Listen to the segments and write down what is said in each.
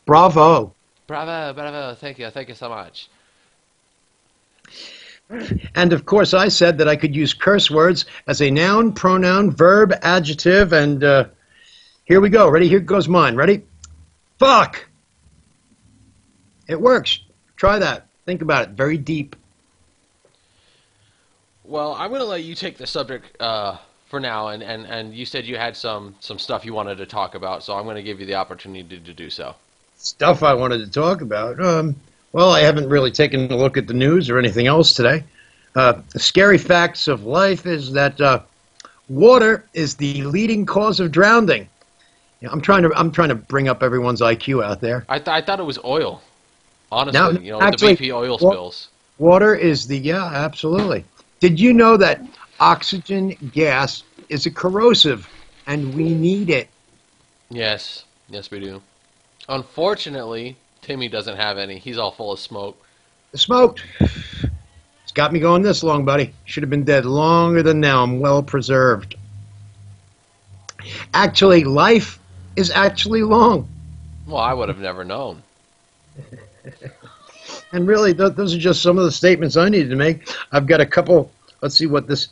Bravo. Bravo, bravo. Thank you so much. And of course, I said that I could use curse words as a noun, pronoun, verb, adjective, and here we go. Ready? Here goes mine. Ready? Fuck. It works. Try that. Think about it. Very deep. Well, I'm going to let you take the subject for now, and you said you had some stuff you wanted to talk about, so I'm going to give you the opportunity to do so. Stuff I wanted to talk about. Well, I haven't really taken a look at the news or anything else today. The scary facts of life is that water is the leading cause of drowning. You know, I'm trying to bring up everyone's IQ out there. I thought it was oil. Honestly, Now, you know, actually, the BP oil spills. Water is yeah, absolutely. Did you know that oxygen gas is a corrosive, and we need it? Yes, we do. Unfortunately, Timmy doesn't have any. He's all full of smoke. Smoked. It's got me going this long, buddy. Should have been dead longer than now. I'm well preserved. Actually, life is actually long. Well, I would have never known. And really, those are just some of the statements I needed to make. I've got a couple. Let's see what this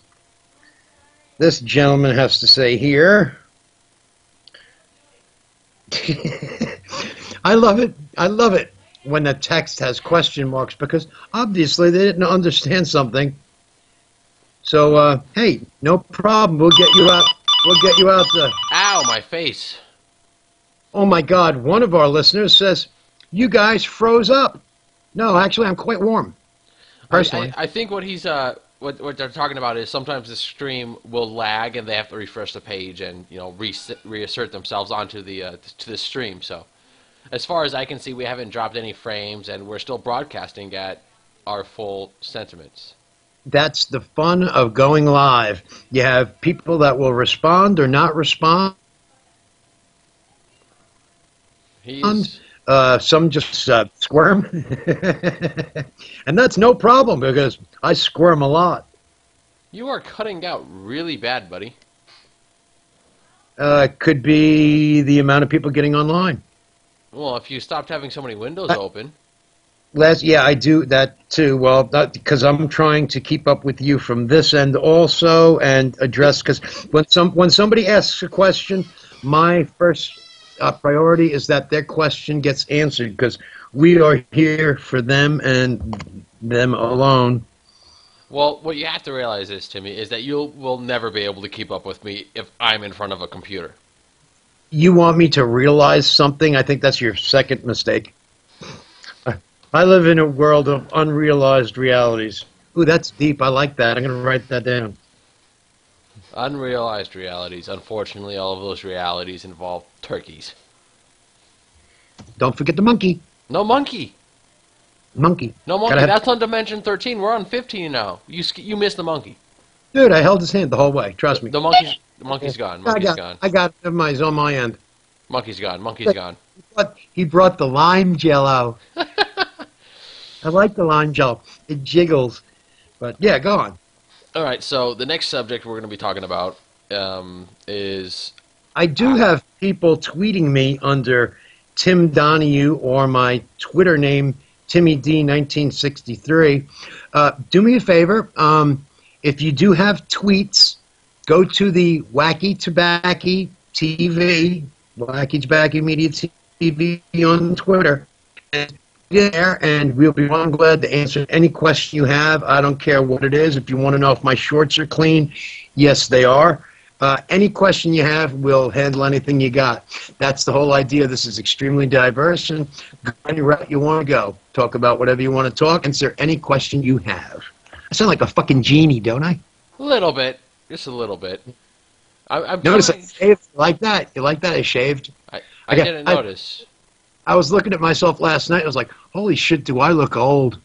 gentleman has to say here. I love it. I love it when the text has question marks because obviously they didn't understand something. So, hey, no problem. We'll get you out. We'll get you out. Ow, my face. Oh my God! One of our listeners says, "You guys froze up." No, actually, I'm quite warm. Personally, I think what he's what they're talking about is sometimes the stream will lag and they have to refresh the page and reassert themselves onto the to the stream. So, as far as I can see, we haven't dropped any frames and we're still broadcasting at our full sentiments. That's the fun of going live. You have people that will respond or not respond. Some just squirm. And that's no problem because I squirm a lot. You are cutting out really bad, buddy. Could be the amount of people getting online. Well, if you stopped having so many windows open. Yeah, I do that too. Well, because I'm trying to keep up with you from this end also and address, because when somebody asks a question, my first priority is that their question gets answered because we are here for them and them alone. Well, what you have to realize is, Timmy, is that you will never be able to keep up with me if I'm in front of a computer. You want me to realize something? I think that's your second mistake. I live in a world of unrealized realities. Ooh, that's deep. I like that. I'm going to write that down. Unrealized realities. Unfortunately, all of those realities involve turkeys. Don't forget the monkey. No monkey. Monkey. No monkey. That's on Dimension 13. We're on 15 now. You missed the monkey. Dude, I held his hand the whole way. Trust me. The monkey's gone. Monkey's gone. I got him. He's on my end. Monkey's gone. Monkey's gone. He brought the lime jello. I like the lime jello. It jiggles. But yeah, go on. All right. So the next subject we're going to be talking about is. I do have people tweeting me under Tim Donahue or my Twitter name, Timmy D 1963. Do me a favor. If you do have tweets, go to the WackyTabackyMedia TV, WackyTabackyMedia TV on Twitter, and there, and we'll be one glad to answer any question you have. I don't care what it is. If you want to know if my shorts are clean, yes, they are. Any question you have, we'll handle anything you got. That's the whole idea. This is extremely diverse, and go any route you want to go. Talk about whatever you want to talk. Answer any question you have. I sound like a fucking genie, don't I? A little bit. Just a little bit. I'm Notice I shaved. You like that? You like that I shaved? I didn't notice. I was looking at myself last night. I was like, holy shit, do I look old?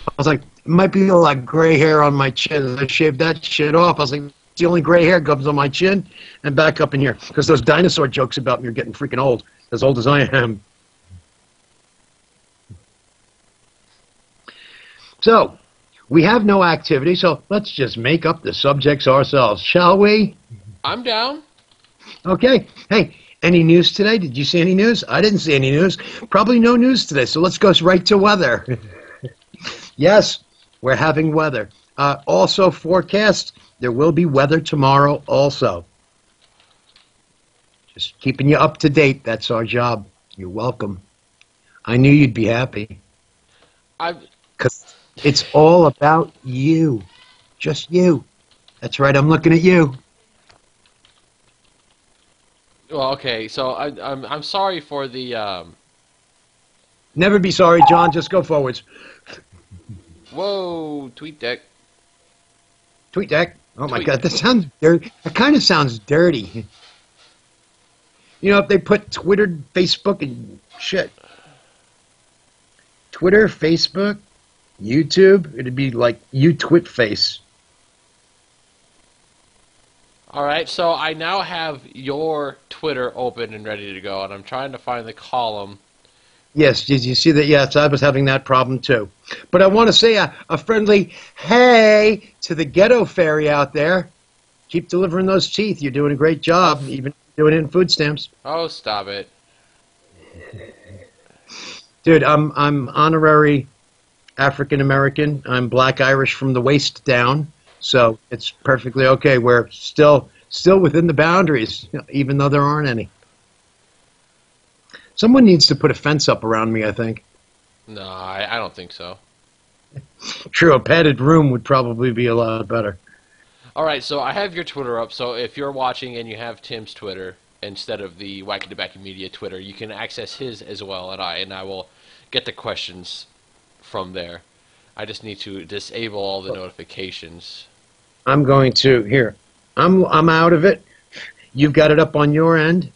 I was like, it might be like gray hair on my chin. I shaved that shit off. I was like, the only gray hair comes on my chin and back up in here. Because those dinosaur jokes about me are getting freaking old as I am. So, we have no activity, so let's just make up the subjects ourselves, shall we? I'm down. Okay. Hey, Any news today? Did you see any news? I didn't see any news. Probably no news today, so let's go right to weather. Yes, we're having weather. Also forecast, there will be weather tomorrow also. Just keeping you up to date. That's our job. You're welcome. I knew you'd be happy. Because it's all about you. Just you. That's right, I'm looking at you. Well, okay, so I'm sorry for the Never be sorry, John. Just go forwards. Whoa, tweet deck. Tweet deck. Oh my God, that sounds dirty. That kind of sounds dirty. You know, if they put Twitter, Facebook, and shit. Twitter, Facebook, YouTube, it'd be like you twit face. All right, so I now have your Twitter open and ready to go, and I'm trying to find the column. Yes, did you see that? Yes, I was having that problem too. But I want to say a friendly hey to the ghetto fairy out there. Keep delivering those teeth. You're doing a great job, even doing it in food stamps. Oh, stop it. Dude, I'm honorary African American. I'm Black Irish from the waist down, so it's perfectly okay. We're still within the boundaries, even though there aren't any. Someone needs to put a fence up around me, I think. No, I don't think so. True, a padded room would probably be a lot better. All right, so I have your Twitter up, so if you're watching and you have Tim's Twitter instead of the WackyTabackyMedia Twitter, you can access his as well, and I will get the questions from there. I just need to disable all the notifications. I'm going to, here, I'm out of it. You've got it up on your end.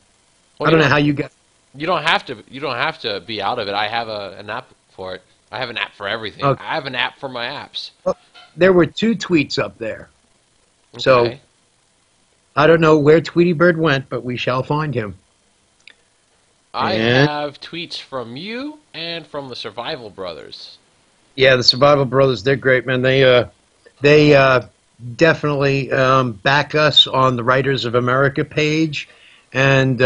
Well, I don't know how you got. You don't have to be out of it. I have an app for it. I have an app for everything. Okay. I have an app for my apps. Well, there were 2 tweets up there. Okay. So I don't know where Tweety Bird went, but we shall find him. I have tweets from you and from the Survival Brothers. Yeah, the Survival Brothers, they're great, man. They definitely back us on the Writers of America page, and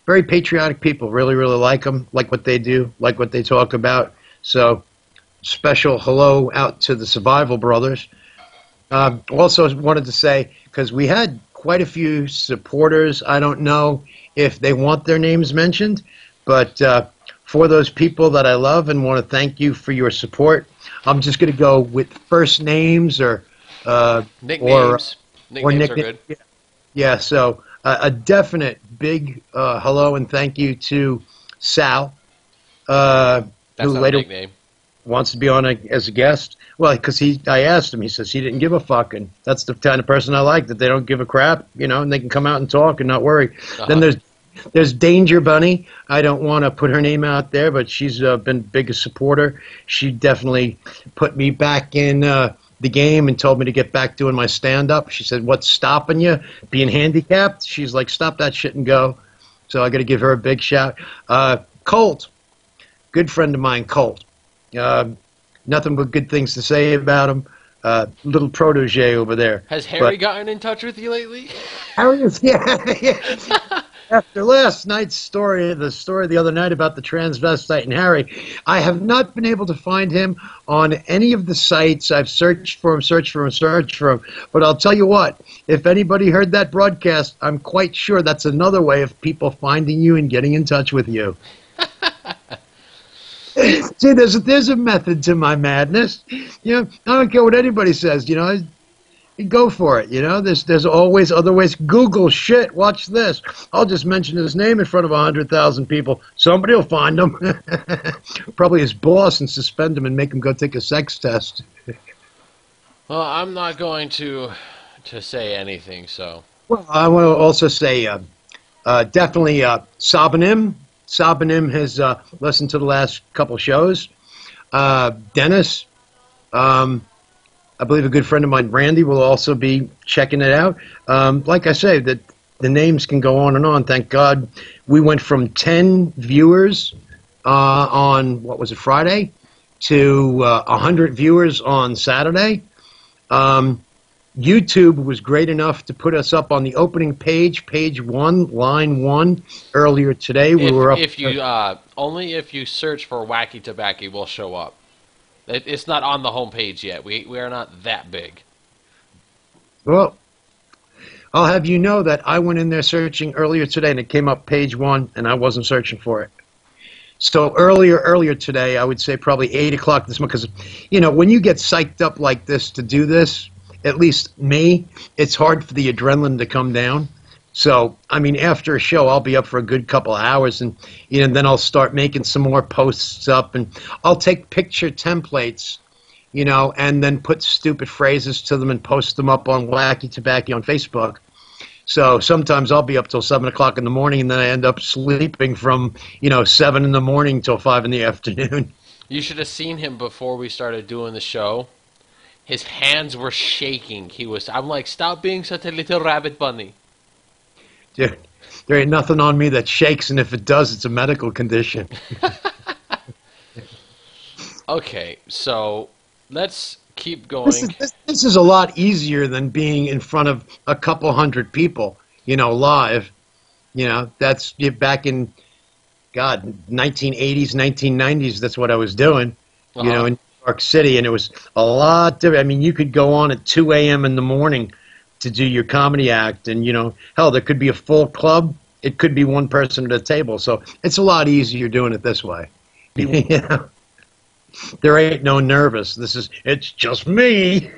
very patriotic people. Really, really like them, like what they do, like what they talk about. So special hello out to the Survival Brothers. Also wanted to say, because we had quite a few supporters, I don't know if they want their names mentioned, but for those people that I love and want to thank you for your support, I'm just going to go with first names or nicknames. Nicknames are good. Yeah, so a definite big hello and thank you to Sal, That's who not later a nickname. wants to be on as a guest. Well, because I asked him, he says he didn't give a fuck, and that's the kind of person I like, that they don't give a crap, and they can come out and talk and not worry. Then there's Danger Bunny. I don't want to put her name out there, but she's been biggest supporter. She definitely put me back in the game and told me to get back doing my stand-up. She said, what's stopping you? Being handicapped? She's like, stop that shit and go. So I got to give her a big shout. Colt, good friend of mine, Colt. Nothing but good things to say about him. Little protege over there. Has Harry gotten in touch with you lately? Harry is, yeah. After last night's story, the story the other night about the transvestite and Harry, I have not been able to find him on any of the sites. I've searched for him. But I'll tell you what, if anybody heard that broadcast, I'm quite sure that's another way of people finding you and getting in touch with you. See, there's a method to my madness. I don't care what anybody says. You go for it. There's always other ways. Google shit. Watch this. I'll just mention his name in front of 100,000 people. Somebody will find him. Probably his boss, and suspend him and make him go take a sex test. Well, I'm not going to say anything. So. Well, I want to also say definitely Sabanim. Sabanim has listened to the last couple shows. Dennis, I believe a good friend of mine, Randy, will also be checking it out. Like I say, the names can go on and on. Thank God we went from 10 viewers on, what was it, Friday, to 100 viewers on Saturday. YouTube was great enough to put us up on the opening page, page 1, line 1. Earlier today, we were up. If you only if you search for Wacky Tabacky, will show up. It's not on the homepage yet. We are not that big. Well, I'll have you know that I went in there searching earlier today, and it came up page 1, and I wasn't searching for it. So earlier today, I would say probably 8 o'clock this morning, because, you know, when you get psyched up like this to do this, at least me, it's hard for the adrenaline to come down. So, I mean, after a show, I'll be up for a good couple of hours, and, you know, then I'll start making some more posts up, and I'll take picture templates, you know, and then put stupid phrases to them and post them up on Wacky Tabacky on Facebook. So sometimes I'll be up till 7 o'clock in the morning, and then I end up sleeping from, you know, 7 in the morning till 5 in the afternoon. You should have seen him before we started doing the show. His hands were shaking. I'm like, stop being such a little rabbit bunny. Dude, there ain't nothing on me that shakes, and if it does, it's a medical condition. Okay, so let's keep going. This is a lot easier than being in front of a couple hundred people, you know, live. You know, that's back in, God, 1980s, 1990s, that's what I was doing, you know, in New York City, and it was a lot different. I mean, you could go on at 2 a.m. in the morning to do your comedy act, and, you know, hell, there could be a full club. It could be one person at a table, so it's a lot easier doing it this way. You know? There ain't no nervous. It's just me.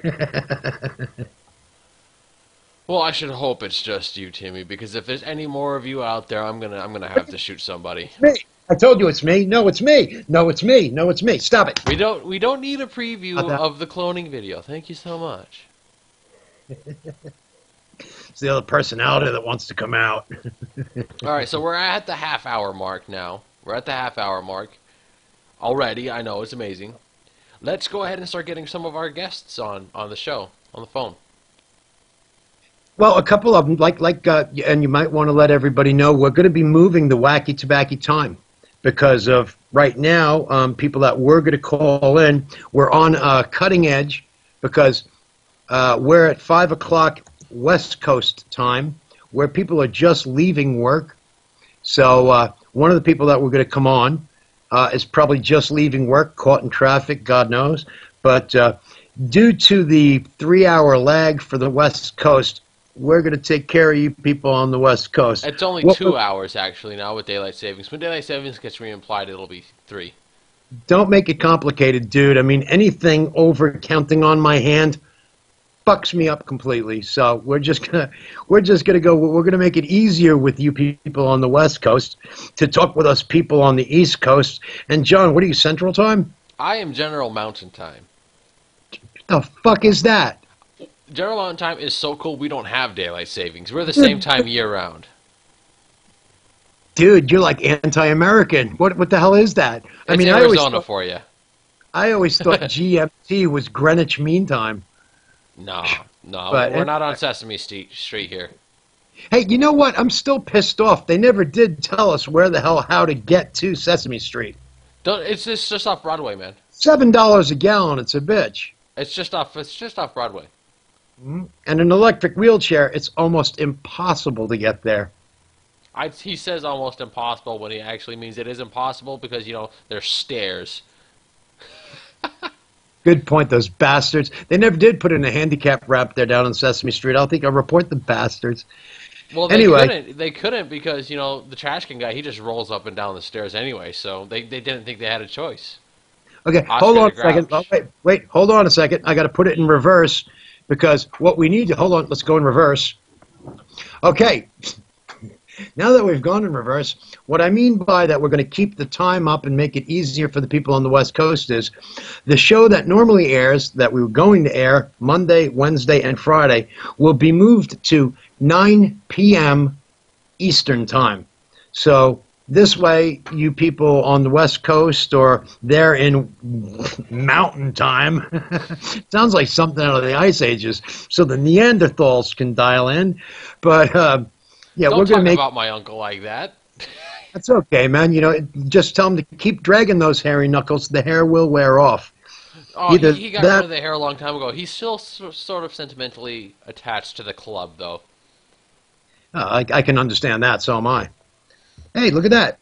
Well, I should hope it's just you, Timmy, because if there's any more of you out there, I'm gonna have to shoot somebody. It's me. I told you it's me. No, it's me. No, it's me. No, it's me. Stop it. We don't need a preview of the cloning video. Thank you so much. It's the other personality that wants to come out. All right, so we're at the half-hour mark now. We're at the half-hour mark already. I know, it's amazing. Let's go ahead and start getting some of our guests on the show, on the phone. Well, a couple of them, and you might want to let everybody know, we're going to be moving the Wacky Tabacky time because of right now, people that we're going to call in, we're on cutting edge because we're at 5 o'clock West Coast time where people are just leaving work. So one of the people that we're going to come on is probably just leaving work, caught in traffic, God knows. But due to the 3-hour lag for the West Coast, we're going to take care of you people on the West Coast. It's only 2 hours, actually, now with Daylight Savings. When Daylight Savings gets reimplied, it'll be 3. Don't make it complicated, dude. I mean, anything over counting on my hand fucks me up completely. So we're just gonna go. We're gonna make it easier with you people on the West Coast to talk with us people on the East Coast. And John, what are you, Central Time? I am General Mountain Time. The fuck is that? General Mountain Time is so cool. We don't have daylight savings. We're the same time year round. Dude, you're like anti-American. What the hell is that? It's Arizona for you. I always thought GMT was Greenwich Mean Time. No, but we're not on Sesame Street here. Hey, you know what? I'm still pissed off. They never did tell us how to get to Sesame Street. It's just off Broadway, man. $7 a gallon. It's a bitch. It's just off Broadway. Mm-hmm. And an electric wheelchair, it's almost impossible to get there. He says almost impossible when he actually means it is impossible because, you know, there's stairs. Good point, those bastards. They never did put in a handicap ramp there down on Sesame Street. I don't think I'll report the bastards. Well, they couldn't because, you know, the trash can guy, he just rolls up and down the stairs anyway, so they didn't think they had a choice. Okay, hold on a second. Oh, wait, hold on a second. I got to put it in reverse because what we need to, hold on, let's go in reverse. Okay. Now that we've gone in reverse, what I mean by that we're going to keep the time up and make it easier for the people on the West Coast is the show that normally airs, that we were going to air Monday, Wednesday, and Friday, will be moved to 9 p.m. Eastern Time. So this way, you people on the West Coast or there in Mountain Time, sounds like something out of the Ice Ages, so the Neanderthals can dial in. But yeah, we're going to make about my uncle like that. That's okay, man. You know, just tell him to keep dragging those hairy knuckles. The hair will wear off. Oh, Either he got rid that. of the hair a long time ago. He's still sort of sentimentally attached to the club, though. I can understand that. So am I. Hey, look at that.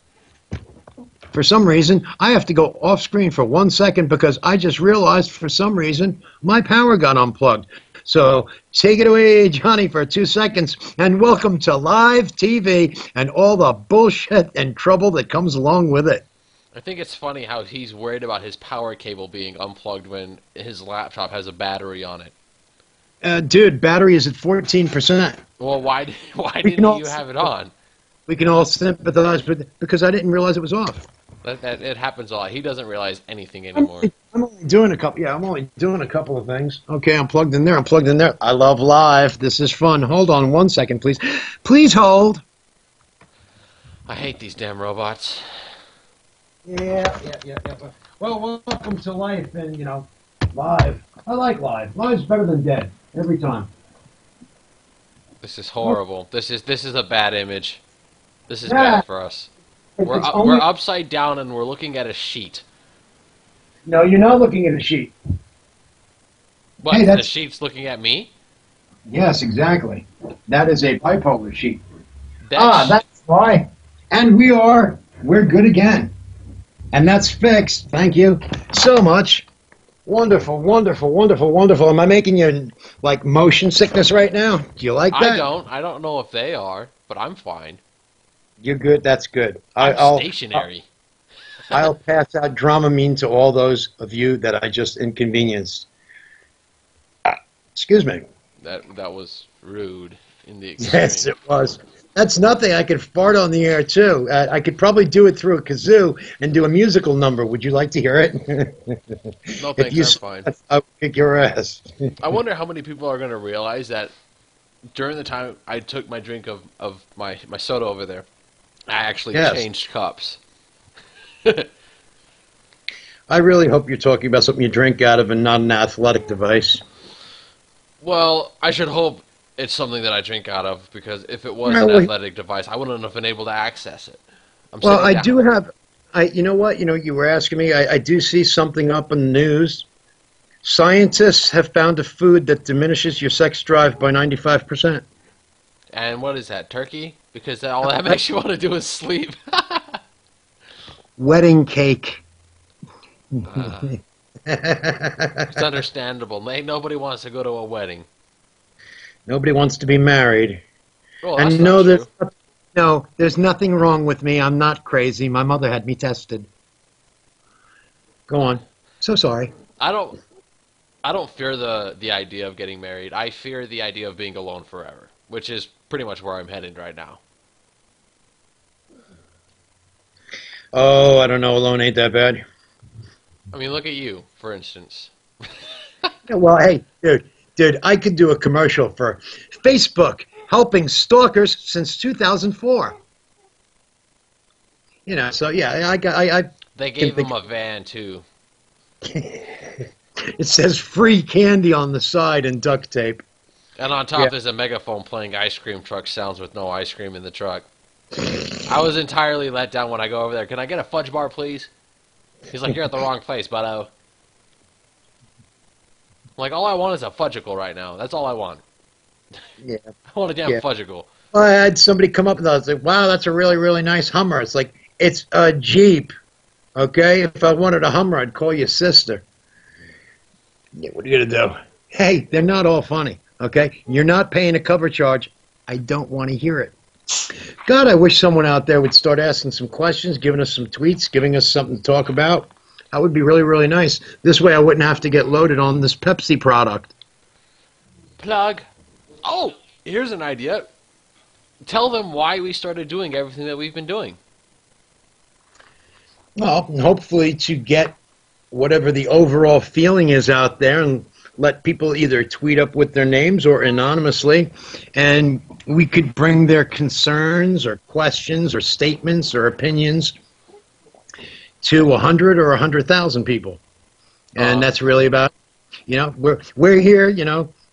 For some reason, I have to go off screen for 1 second because I just realized for some reason my power got unplugged. So take it away, Johnny, for 2 seconds, and welcome to live TV and all the bullshit and trouble that comes along with it. I think it's funny how he's worried about his power cable being unplugged when his laptop has a battery on it. Dude, battery is at 14%. Well, why We can didn't all you have it on? We can all sympathize with it because I didn't realize it was off. That it happens a lot. He doesn't realize anything anymore. I'm only doing a couple. Yeah, I'm only doing a couple of things. Okay, I'm plugged in there. I'm plugged in there. I love live. This is fun. Hold on 1 second, please. Please hold. I hate these damn robots. Yeah. Well, welcome to life and, live. I like live. Live's better than dead every time. This is horrible. This is a bad image. This is Yeah. bad for us. We're upside down and we're looking at a sheet. No, you're not looking at a sheet. What? Hey, The sheet's looking at me? Yes, exactly. That is a bipolar sheet. That's That's why. And we're good again. And that's fixed. Thank you so much. Wonderful, wonderful, wonderful, wonderful. Am I making you, like, motion sickness right now? Do you like that? I don't know if they are, but I'm fine. You're good. That's good. I'm stationary. I'll pass out Dramamine to all those of you that I just inconvenienced. Excuse me. That was rude in the extreme. Yes, it was. That's nothing. I could fart on the air, too. I could probably do it through a kazoo and do a musical number. Would you like to hear it? No thanks, I'm fine. I'll kick your ass. I wonder how many people are going to realize that during the time I took my drink of my soda over there, I actually changed cups. I really hope you're talking about something you drink out of and not an athletic device. Well, I should hope it's something that I drink out of, because if it was No, an wait. athletic device, I wouldn't have been able to access it. Well, I do have. You know what? You were asking me. I do see something up in the news. Scientists have found a food that diminishes your sex drive by 95%. And what is that, turkey? Because all that makes you want to do is sleep. Wedding cake. It's understandable. Nobody wants to go to a wedding. Nobody wants to be married. Oh, that's And not true. there's nothing wrong with me. I'm not crazy. My mother had me tested. Go on. So sorry. I don't fear the idea of getting married. I fear the idea of being alone forever, which is pretty much where I'm headed right now. Oh, I don't know. Alone ain't that bad. I mean, look at you, for instance. Yeah, well, hey, dude, I could do a commercial for Facebook helping stalkers since 2004. So yeah, I They gave him a van, too. It says free candy on the side and duct tape. And on top, there's a megaphone playing ice cream truck sounds with no ice cream in the truck. I was entirely let down when I go over there. Can I get a fudge bar, please? He's like, you're at the wrong place, buddo. I'm like, all I want is a fudgicle right now. That's all I want. Yeah. I want a damn fudgicle. Well, I had somebody come up and I was like, wow, that's a really, really nice Hummer. It's like, it's a Jeep. Okay? If I wanted a Hummer, I'd call you sister. Yeah, what are you going to do? Hey, they're not all funny. Okay? You're not paying a cover charge. I don't want to hear it. God, I wish someone out there would start asking some questions, giving us some tweets, giving us something to talk about. That would be really, really nice. This way I wouldn't have to get loaded on this Pepsi product. Plug. Oh, here's an idea. Tell them why we started doing everything that we've been doing. Well, hopefully to get whatever the overall feeling is out there and let people either tweet up with their names or anonymously, and we could bring their concerns or questions or statements or opinions to 100 or 100,000 people. And that's really about, we're here,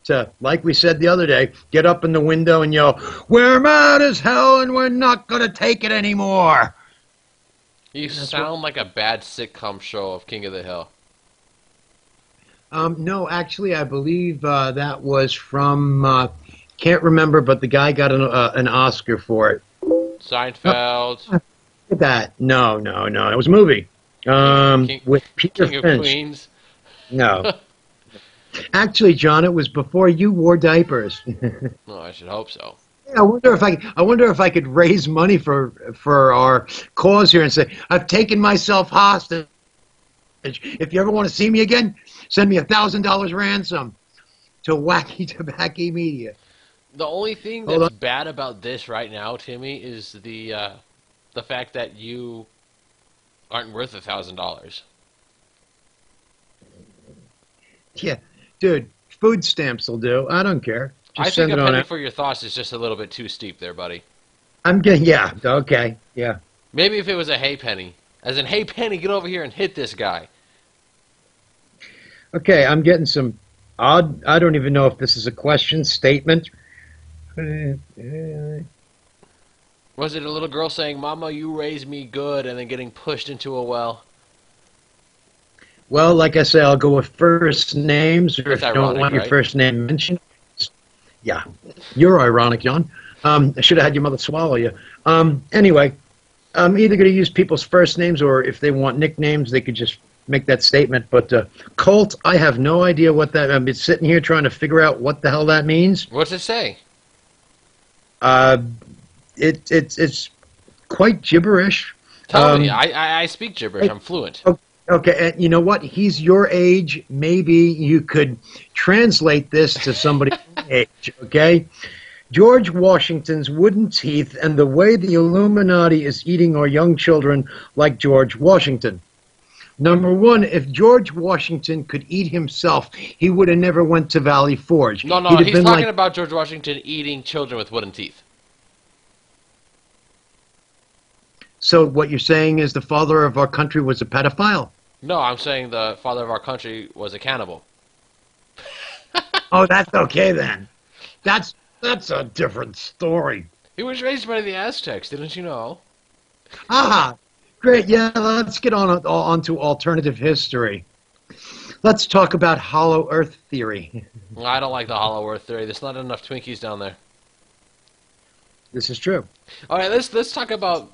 to, like we said the other day, get up in the window and yell, we're mad as hell and we're not going to take it anymore. You sound like a bad sitcom show of King of the Hill. No, actually, I believe that was from, can't remember, but the guy got an Oscar for it. Seinfeld. Look at that. No, no, no. It was a movie King, with Peter King of Finch. Queens. No. Actually, John, it was before you wore diapers. No, I should hope so. I wonder if I could raise money for our cause here and say, I've taken myself hostage. If you ever want to see me again, send me $1,000 ransom to WackyTabackyMedia. The only thing Hold that's on. bad about this right now, Timmy, is the fact that you aren't worth $1,000. Yeah, dude, food stamps will do. I don't care. I Just think send a it on penny out. for your thoughts is just a little bit too steep there, buddy. I'm getting, yeah, okay, yeah. Maybe if it was a hey penny, as in hey penny, get over here and hit this guy. Okay, I'm getting some odd, I don't even know if this is a question, statement. Was it a little girl saying, "Mama, you raised me good," and then getting pushed into a well? Well, like I say, I'll go with first names, or That's if you don't ironic, want your right? first name mentioned. Yeah, you're ironic, John. I should have had your mother swallow you. Anyway, I'm either going to use people's first names, or if they want nicknames, they could just make that statement. But Colt, I have no idea what that. I've been sitting here trying to figure out what the hell that means. What's it say? Uh, it's quite gibberish. Tell me. I speak gibberish. I'm fluent. Okay, and you know what? He's your age. Maybe you could translate this to somebody's age, okay? George Washington's wooden teeth and the way the Illuminati is eating our young children like George Washington. Number one, if George Washington could eat himself, he would have never went to Valley Forge. No, He'd have he's been talking like, about George Washington eating children with wooden teeth. so what you're saying is the father of our country was a pedophile? No, I'm saying the father of our country was a cannibal. Oh, that's okay then. That's a different story. He was raised by the Aztecs, didn't you know? Ah, great. Yeah, let's get onto alternative history. Let's talk about hollow earth theory. I don't like the Hollow Earth theory. There's not enough Twinkies down there. This is true. All right, let's talk about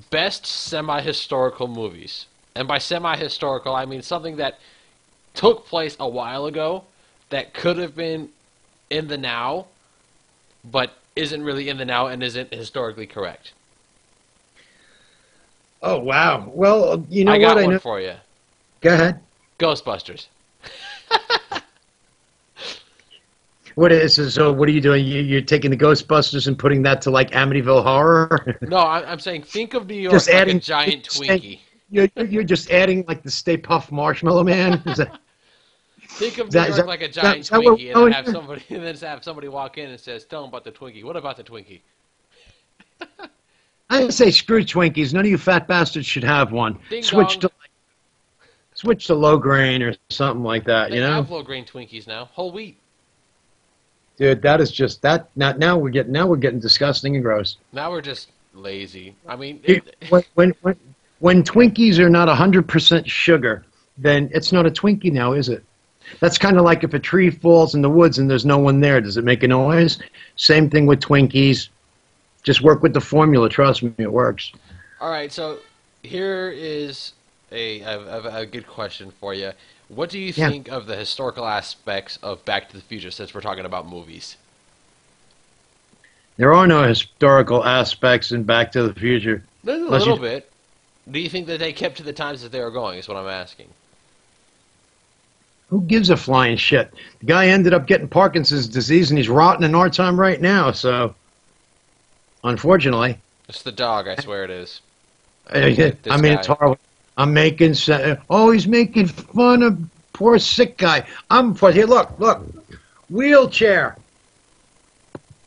best semi-historical movies. And by semi-historical, I mean something that took place a while ago that could have been in the now, but isn't really in the now and isn't historically correct. Oh, wow. Well, you know I what? got one for you. Go ahead. Ghostbusters. What is this? So what are you doing? You're taking the Ghostbusters and putting that to like Amityville Horror? No, I'm saying think of New York Just like adding- a giant Twinkie. You're just adding like the Stay Puft Marshmallow Man? Is that, Think of New that- is York that- like a giant is that what Twinkie, we're and then doing have here? somebody, and then have somebody walk in and says, "Tell them about the Twinkie." What about the Twinkie? I say screw Twinkies. None of you fat bastards should have one. Ding Switch dong. to low grain or something like that, They you know? have low grain Twinkies now, whole wheat. Dude, that is just that. Now we're getting disgusting and gross. Now we're just lazy. I mean, When Twinkies are not 100% sugar, then it's not a Twinkie now, is it? That's kind of like if a tree falls in the woods and there's no one there. Does it make a noise? Same thing with Twinkies. Just work with the formula. Trust me, it works. all right. So here is a good question for you. What do you Yeah. think of the historical aspects of Back to the Future? Since we're talking about movies, There are no historical aspects in Back to the Future. there's a Unless little you- bit. Do you think that they kept to the times that they were going? Is what I'm asking. Who gives a flying shit? The guy ended up getting Parkinson's disease and he's rotting in our time right now. So, unfortunately, It's the dog. I swear it is. I mean, it's guy. horrible. I'm making. Oh, he's making fun of poor sick guy. I'm funny. Here, look, wheelchair.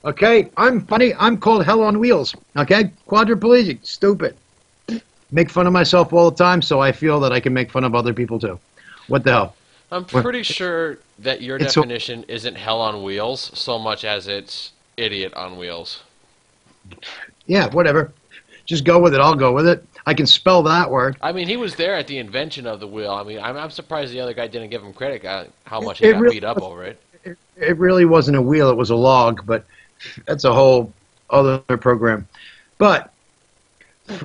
Okay, I'm funny. I'm called Hell on Wheels. Okay, quadriplegic, stupid. Make fun of myself all the time, so I feel that I can make fun of other people too. What the hell? I'm pretty sure that your It's definition isn't hell on wheels so much as it's idiot on wheels. Yeah, whatever. Just go with it. I'll go with it. I can spell that word. I mean, he was there at the invention of the wheel. I mean, I'm surprised the other guy didn't give him credit how much he It got really beat up over it. it really wasn't a wheel, it was a log, but that's a whole other program. But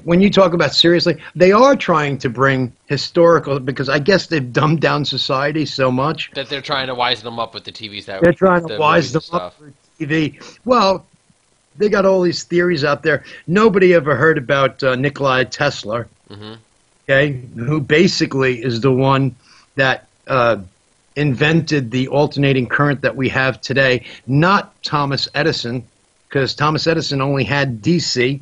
when you talk about seriously, they are trying to bring historical, because I guess they've dumbed down society so much. That they're trying to wisen them up with the TVs that They're trying to the wise movies them and up stuff. for TV. Well, they got all these theories out there. Nobody ever heard about Nikola Tesla, Hmm. okay, who basically is the one that invented the alternating current that we have today, not Thomas Edison, because Thomas Edison only had DC,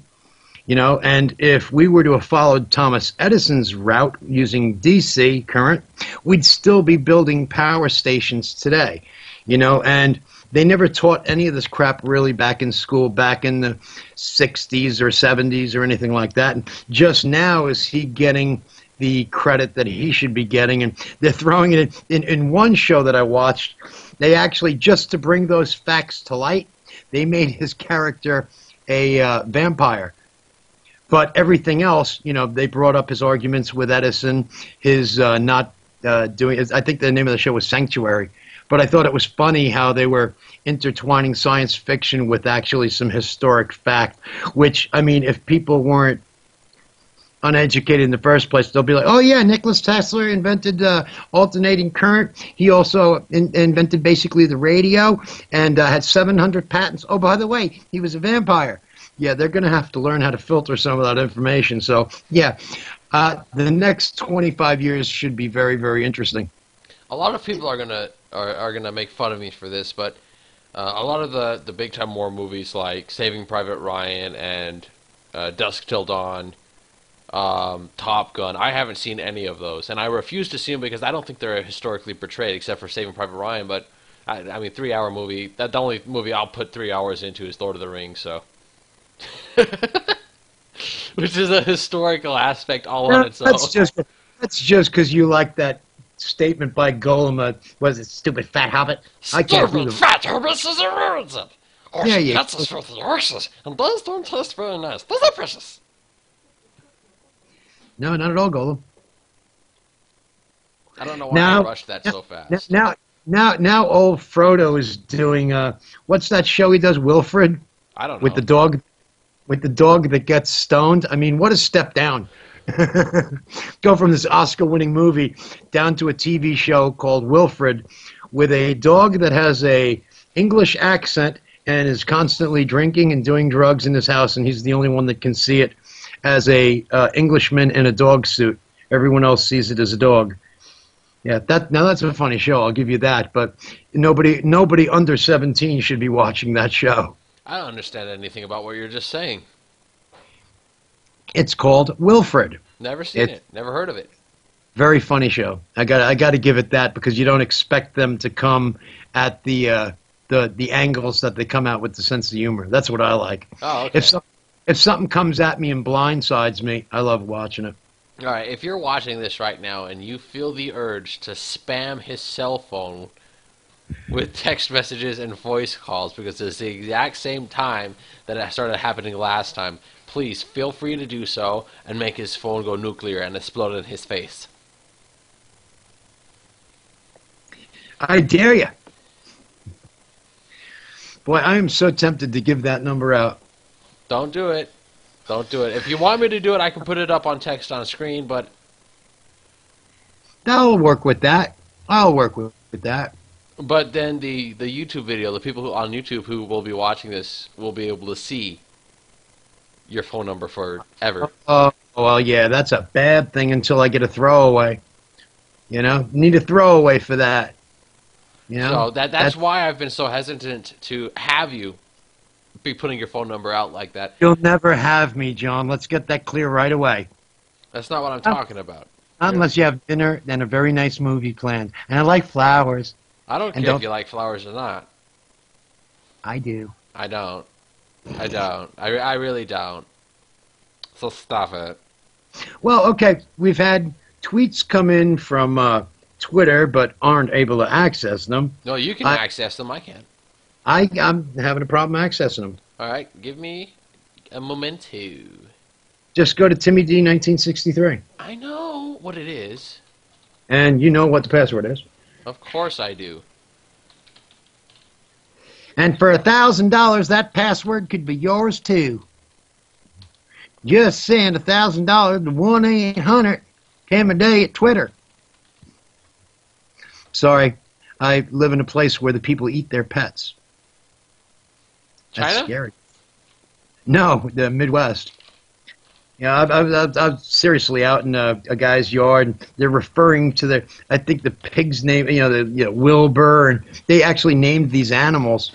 you know, and if we were to have followed Thomas Edison's route using DC current, we'd still be building power stations today, you know, and they never taught any of this crap really back in school, back in the 60s or 70s or anything like that. And just now is he getting the credit that he should be getting. And they're throwing it in one show that I watched. They actually, just to bring those facts to light, they made his character a vampire. But everything else, you know, they brought up his arguments with Edison, his not doing, I think the name of the show was Sanctuary. But I thought it was funny how they were intertwining science fiction with actually some historic fact, which, I mean, if people weren't uneducated in the first place, they'll be like, oh, yeah, Nikola Tesla invented alternating current. He also invented basically the radio and had 700 patents. Oh, by the way, he was a vampire. Yeah, they're going to have to learn how to filter some of that information. So, yeah, the next 25 years should be very, very interesting. A lot of people are gonna make fun of me for this, but a lot of the big time war movies like Saving Private Ryan and Dusk Till Dawn, Top Gun, I haven't seen any of those, and I refuse to see them because I don't think they're historically portrayed, except for Saving Private Ryan. But I mean, 3 hour movie. That the only movie I'll put 3 hours into is Lord of the Rings. So. Which is a historical aspect all on its own. That's just because you like that statement by Golem. Was it stupid fat hobbit? I can't Stupid fat hobbits is a ruins it. Or Yeah, she yeah. gets us for the horses, and those don't taste very nice. Those are precious. No, not at all, Golem. I don't know why I rushed that so fast. Now, old Frodo is doing what's that show he does? Wilfred I don't know. with the dog that gets stoned. I mean, what a step down. Go from this Oscar-winning movie down to a TV show called Wilfred with a dog that has a English accent and is constantly drinking and doing drugs in his house, and he's the only one that can see it as a Englishman in a dog suit. Everyone else sees it as a dog. Yeah, that's a funny show. I'll give you that. But nobody under 17 should be watching that show. I don't understand anything about what you're just saying. It's called Wilfred. Never seen it. Never heard of it. Very funny show. I got to give it that, because you don't expect them to come at the angles that they come out with the sense of humor. That's what I like. Oh, okay. If something comes at me and blindsides me, I love watching it. All right, if you're watching this right now and you feel the urge to spam his cell phone with text messages and voice calls, because it's the exact same time that it started happening last time, please feel free to do so and make his phone go nuclear and explode in his face. I dare you. Boy, I am so tempted to give that number out. Don't do it. Don't do it. If you want me to do it, I can put it up on text on screen, but... I'll work with that. I'll work with that. But then the YouTube video, the people on YouTube who will be watching this will be able to see your phone number forever. Oh, well, yeah, that's a bad thing until I get a throwaway. You know? Need a throwaway for that. You know? So that's why I've been so hesitant to have you be putting your phone number out like that. You'll never have me, John. Let's get that clear right away. That's not what I'm talking about. Not unless you have dinner and a very nice movie planned. And I like flowers. I don't care if you like flowers or not. I do. I don't. I really don't. So stop it. Well, okay. We've had tweets come in from Twitter, but aren't able to access them. No, you can access them. I can. I'm having a problem accessing them. All right. Give me a momento. Just go to Timmy D 1963. I know what it is. And you know what the password is. Of course I do. And for $1,000, that password could be yours too. Just send $1,000 to 1-800-CAM-A-DAY at Twitter. Sorry, I live in a place where the people eat their pets. That's China? scary. No, the Midwest. I'm seriously out in a guy's yard, and they're referring to I think the pig's name, Wilbur, and they actually named these animals.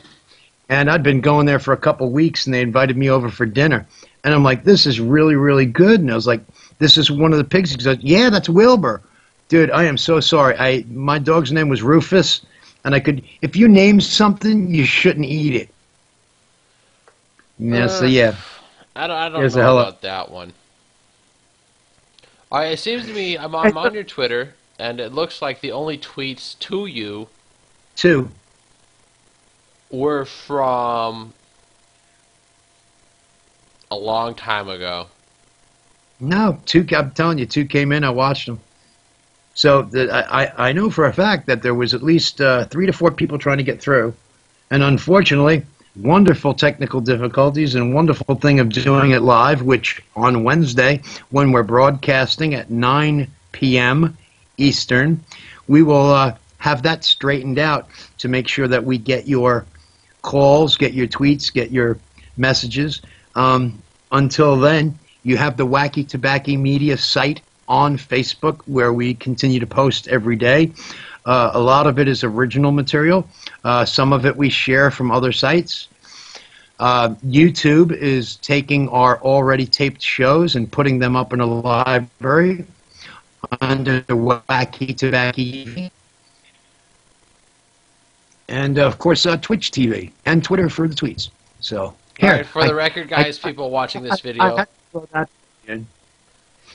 And I'd been going there for a couple weeks, and they invited me over for dinner. And I'm like, this is really, really good. And I was like, this is one of the pigs. He goes, yeah, that's Wilbur. Dude, I am so sorry. My dog's name was Rufus, and if you name something, you shouldn't eat it. Yeah, so yeah. I don't know about that one. All right, it seems to me I'm on your Twitter, and it looks like the only tweets to you were from a long time ago. No, I'm telling you, 2 came in. I watched them. So I know for a fact that there was at least 3 to 4 people trying to get through, and unfortunately, wonderful technical difficulties and wonderful thing of doing it live, which on Wednesday, when we're broadcasting at 9 p.m. Eastern, we will have that straightened out to make sure that we get your calls, get your tweets, get your messages. Until then, you have the Wacky Tabacky Media site on Facebook where we continue to post every day. A lot of it is original material. Some of it we share from other sites. YouTube is taking our already taped shows and putting them up in a library under Wacky Tabacky. And, of course, Twitch TV and Twitter for the tweets. So, here. All right, for the record, guys, people watching this video.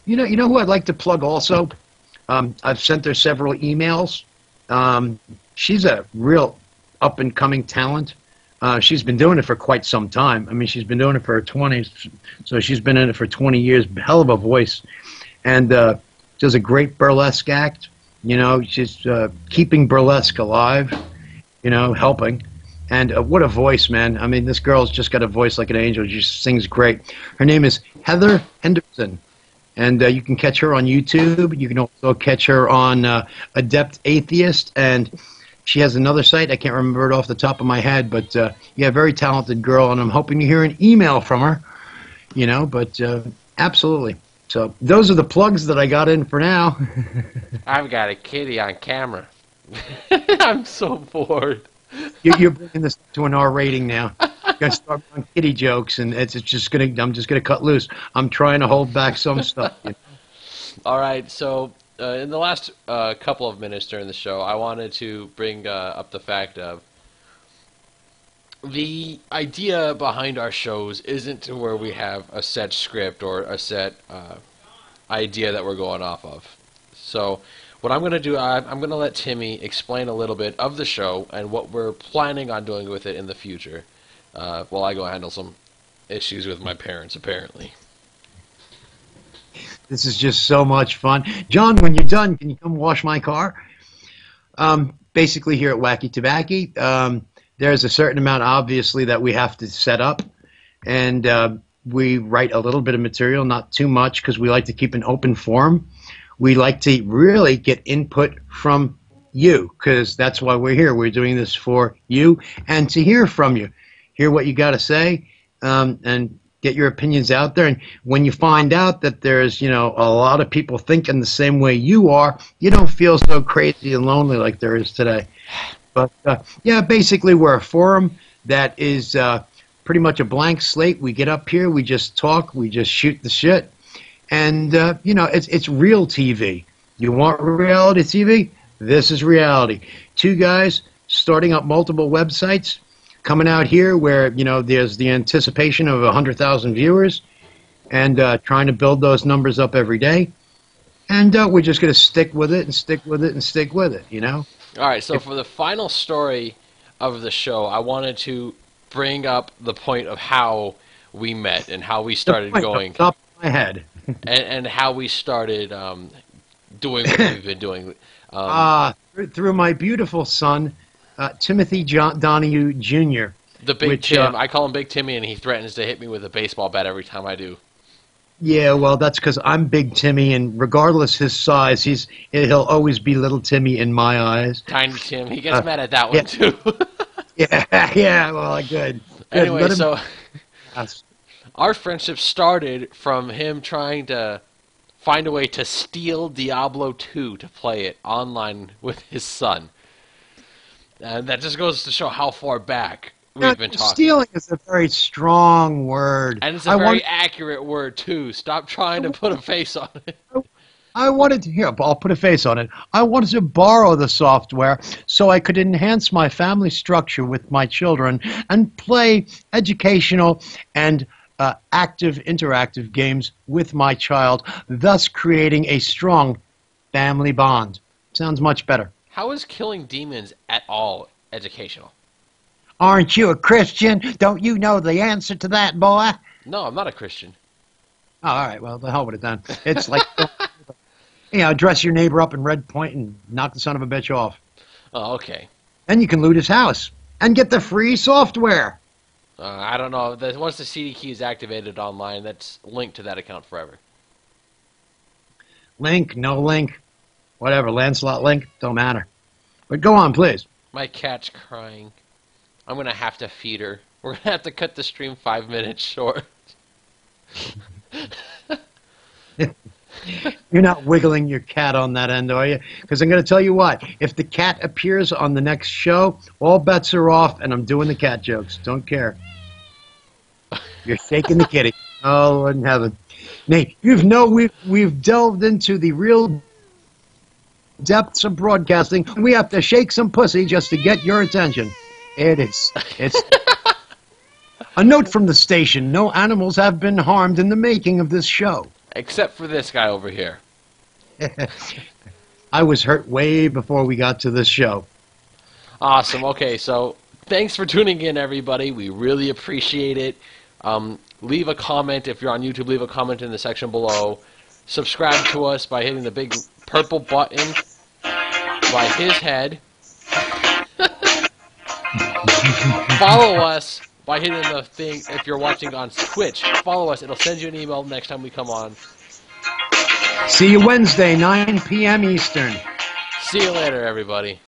You know who I'd like to plug also? I've sent her several emails. She's a real up-and-coming talent. She's been doing it for quite some time. I mean, she's been doing it for her 20s, so she's been in it for 20 years. Hell of a voice. And does a great burlesque act. She's keeping burlesque alive, helping. And what a voice, man. I mean, this girl's just got a voice like an angel. She sings great. Her name is Heather Henderson. And you can catch her on YouTube. You can also catch her on Adept Atheist. And she has another site. I can't remember it off the top of my head. But, yeah, very talented girl. And I'm hoping to hear an email from her. But absolutely. So those are the plugs that I got in for now. I've got a kitty on camera. I'm so bored. You're bringing this to an R rating now. You're gonna start on kitty jokes, and I'm just gonna cut loose. I'm trying to hold back some stuff. All right, so in the last couple of minutes during the show, I wanted to bring up the fact of the idea behind our shows isn't to where we have a set script or a set idea that we're going off of. So what I'm going to do, I'm going to let Timmy explain a little bit of the show and what we're planning on doing with it in the future, while I go handle some issues with my parents, apparently. This is just so much fun. John, when you're done, can you come wash my car? Basically, here at Wacky Tabacky, there's a certain amount, obviously, that we have to set up, and we write a little bit of material, not too much, because we like to keep an open forum. We like to really get input from you, because that's why we're here. We're doing this for you and to hear from you. Hear what you got to say, and get your opinions out there. And when you find out that there's, a lot of people thinking the same way you are, you don't feel so crazy and lonely like there is today. But, yeah, basically we're a forum that is pretty much a blank slate. We get up here, we just talk, we just shoot the shit. And, it's real TV. You want reality TV? This is reality. 2 guys starting up multiple websites, coming out here where, there's the anticipation of 100,000 viewers, and trying to build those numbers up every day. And we're just going to stick with it and stick with it and stick with it, All right, so for the final story of the show, I wanted to bring up the point of how we met and how we started going. my head. and how we started doing what we've been doing. Through my beautiful son, Timothy Donahue Jr. The Big Tim. I call him Big Timmy, and he threatens to hit me with a baseball bat every time I do. Yeah, well, that's because I'm Big Timmy, and regardless his size, he'll always be Little Timmy in my eyes. Tiny Tim. He gets mad at that one, too. yeah, well, good. Anyway, so our friendship started from him trying to find a way to steal Diablo 2 to play it online with his son. And that just goes to show how far back we've been talking. Stealing is a very strong word. And it's a very accurate word, too. Stop trying to put a face on it. I wanted to, here, I'll put a face on it. I wanted to borrow the software so I could enhance my family structure with my children and play educational and active, interactive games with my child, thus creating a strong family bond. Sounds much better. How is killing demons at all educational? Aren't you a Christian? Don't you know the answer to that, boy? No, I'm not a Christian. Oh, all right, well, the hell with it then. It's like, dress your neighbor up in red paint and knock the son of a bitch off. Oh, okay. Then you can loot his house and get the free software. I don't know. Once the CD key is activated online, that's linked to that account forever. Link, no link, whatever, Lancelot link, don't matter. But go on, please. My cat's crying. I'm going to have to feed her. We're going to have to cut the stream 5 minutes short. You're not wiggling your cat on that end, are you? Because I'm going to tell you what. If the cat appears on the next show, all bets are off, and I'm doing the cat jokes. Don't care. You're shaking the kitty. Oh, Lord in heaven. Nate, we've delved into the real depths of broadcasting. We have to shake some pussy just to get your attention. It's a note from the station. No animals have been harmed in the making of this show. Except for this guy over here. I was hurt way before we got to this show. Awesome. Okay, so thanks for tuning in, everybody. We really appreciate it. Leave a comment. If you're on YouTube, leave a comment in the section below. Subscribe to us by hitting the big purple button by his head. Follow us by hitting the thing. If you're watching on Twitch, follow us. It'll send you an email next time we come on. See you Wednesday, 9 p.m. Eastern. See you later, everybody.